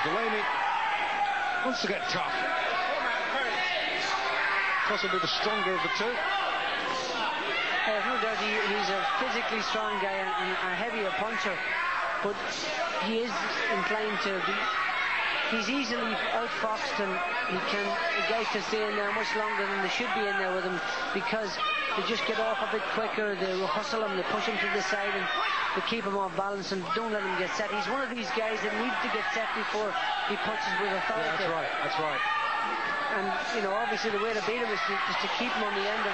Delaney wants to get tough. Possibly the stronger of the two. There's no doubt he's a physically strong guy and a heavier puncher, but he is inclined to be. He's easily outfoxed, and the guys can stay in there much longer than they should be in there with him, because they just get off a bit quicker. They hustle him, they push him to the side, and they keep him off balance and don't let him get set. He's one of these guys that needs to get set before he punches with authority. Yeah, that's right. And you know, obviously the way to beat him is just to keep him on the end of.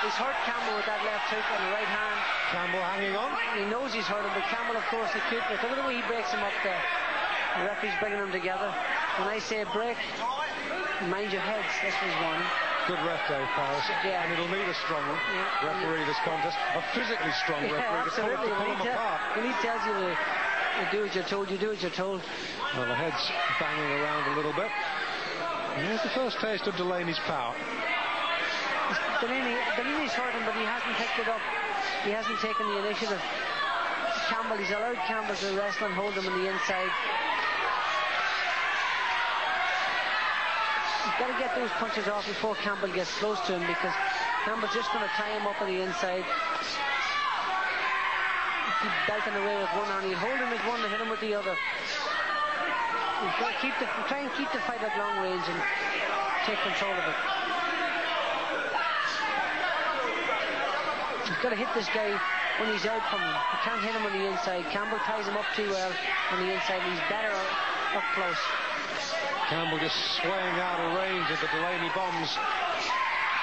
He's hurt Campbell with that left hook on the right hand. Campbell hanging on. He knows he's hurt him, but Campbell, of course, the cute. Look at the way he breaks him up there. The referee's bringing them together. When I say break, mind your heads. This was one. Good ref, Dave Paris. Yeah. And it'll need a strong referee this contest. A physically strong referee to pull them apart. When he tells you to do what you're told, you do what you're told. Well, the head's banging around a little bit. And here's the first taste of Delaney's power. Delaney's hurt him, but he hasn't picked it up. He hasn't taken the initiative. Campbell, he's allowed Campbell to wrestle and hold him on the inside. He's got to get those punches off before Campbell gets close to him, because Campbell's just going to tie him up on the inside. Keep belting away with one hand. He'll hold him with one and hit him with the other. He's got to try and keep the fight at long range and take control of it. He's got to hit this guy when he's out from him. He can't hit him on the inside. Campbell ties him up too well on the inside. He's better up close. Campbell just swaying out of range of the Delaney bombs.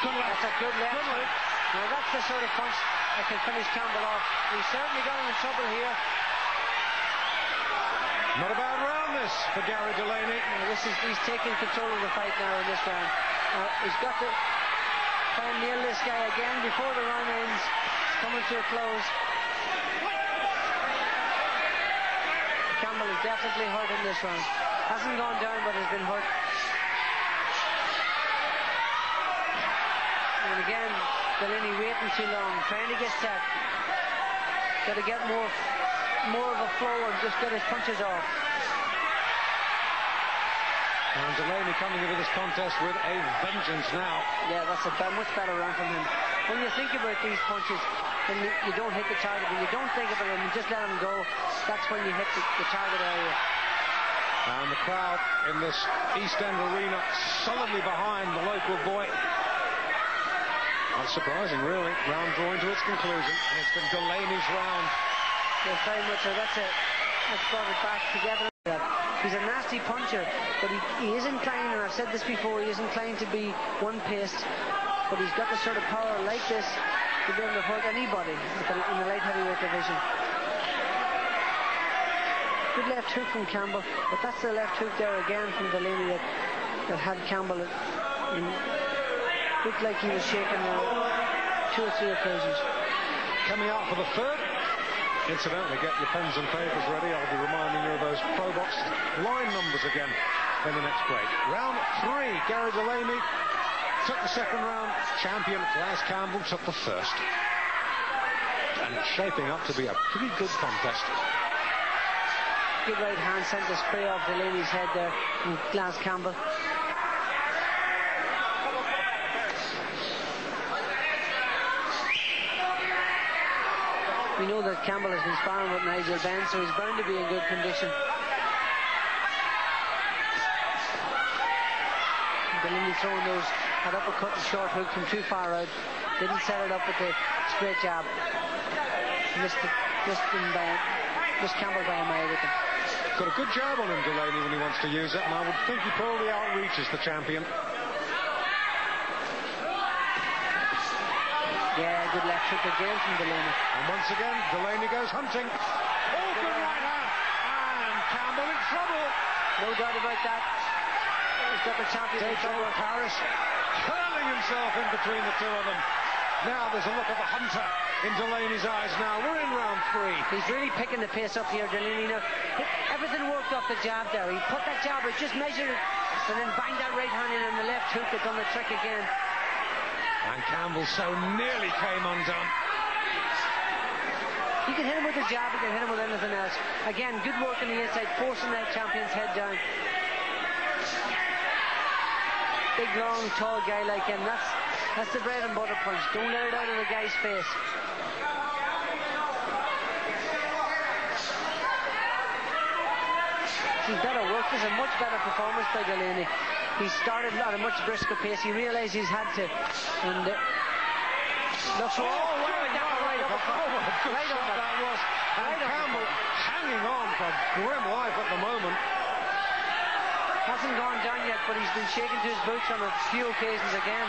Good left. That's a good left hook. Now that's the sort of punch that can finish Campbell off. He's certainly got him in trouble here. Not a bad round this for Garry Delaney. He's taking control of the fight now in this round. He's got to try and nail this guy again before the round ends. It's coming to a close. Campbell is definitely hurt in this round. Hasn't gone down, but has been hurt. And again, Delaney waiting too long, trying to get set. Got to get more of a flow and just get his punches off. And Delaney coming into this contest with a vengeance now. Yeah, that's a much better round from him. When you think about these punches, then you don't hit the target. When you don't think about them and just let them go, that's when you hit the target area. And the crowd in this East End arena solidly behind the local boy. Not surprising, really. Round drawing to its conclusion. And it's been Delaney's round. Yeah, very much so. That's brought it back together. He's a nasty puncher, but he is inclined, and I've said this before, he is inclined to be one-paced, but he's got the sort of power like this to be able to hurt anybody in the light heavyweight division. Good left hook from Campbell, but that's the left hook there again from Delaney that had Campbell looked like he was shaking there 2 or 3 occasions. Coming out for the third. Incidentally, get your pens and papers ready. I'll be reminding you of those Pro Box line numbers again in the next break. Round 3, Garry Delaney took the second round. Champion Glazz Cambell took the first. And it's shaping up to be a pretty good contest. Good right hand sent the spray off Delaney's head there from Glazz Cambell. We know that Campbell has been sparring with Nigel Benn, so he's bound to be in good condition. Delaney throwing that uppercut and short hook from too far out. Didn't set it up with the straight jab. Missed Campbell by a mile with him. Got a good jab on him, Delaney, when he wants to use it, and I would think he probably outreaches the champion. Yeah, good left hook again from Delaney. And once again, Delaney goes hunting. Oh, good right hand. And Campbell in trouble. No doubt about that. He's got the champion in trouble. Paris hurling himself in between the two of them. Now there's a look of the hunter in Delaney's eyes now. We're in round 3. He's really picking the pace up here, Delaney. Now, everything worked off the jab there. He put that jab, just measured it, and then banged that right hand in, and the left hook had done the trick again. And Campbell so nearly came undone. He can hit him with a jab, he can hit him with anything else. Again, good work on the inside, forcing that champion's head down. Big, long, tall guy like him. That's the bread and butter punch. Don't let it out of the guy's face. This is better work. This is a much better performance by Delaney. He started at a much brisker pace. He realised he's had to. And looks right up. Right up. That was. And Campbell hanging on for grim life at the moment. Hasn't gone down yet, but he's been shaken to his boots on a few occasions again.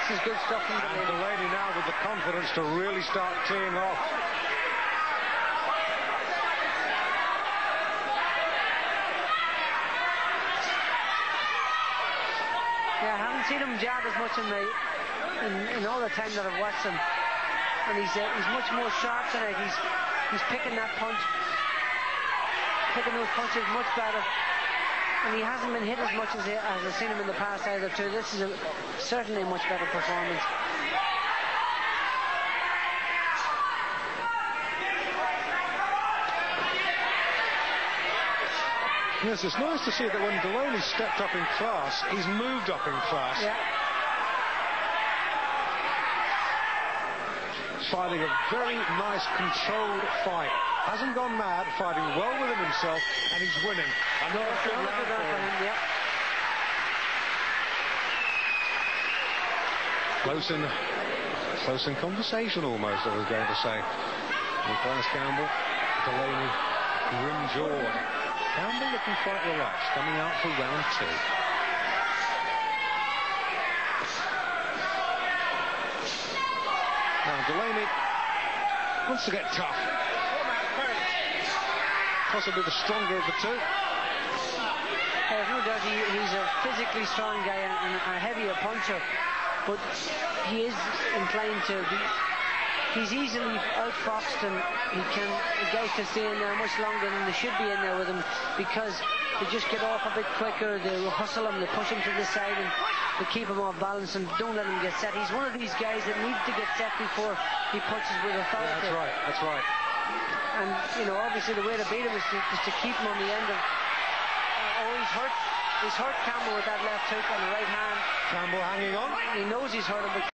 This is good stuff from Delaney. And Delaney now with the confidence to really start teeing off. Yeah, I haven't seen him jab as much in all the time that I've watched him, and he's much more sharp tonight. He's picking that punch, picking those punches much better, and he hasn't been hit as much as I've seen him in the past either too. This is certainly a much better performance. Yes, it's nice to see that when Delaney stepped up in class, he's moved up in class. Yeah. Fighting a very nice, controlled fight. Hasn't gone mad, fighting well within himself, and he's winning. Another good round for him. Yeah. Close in conversation almost, I was going to say. With Glazz Cambell, Delaney, grim-jawed. Campbell looking quite relaxed, coming out for round 2. Now Delaney wants to get tough. Possibly the stronger of the two. There's no doubt he's a physically strong guy and a heavier puncher, but he is inclined to be. He's easily outfoxed, and the guys can stay in there much longer than they should be in there with him, because they just get off a bit quicker. They hustle him, they push him to the side, and they keep him off balance and don't let him get set. He's one of these guys that needs to get set before he punches with authority. Yeah, that's right. And obviously the way to beat him is to keep him on the end of. He's hurt Campbell with that left hook on the right hand. Campbell hanging on. He knows he's hurt him, but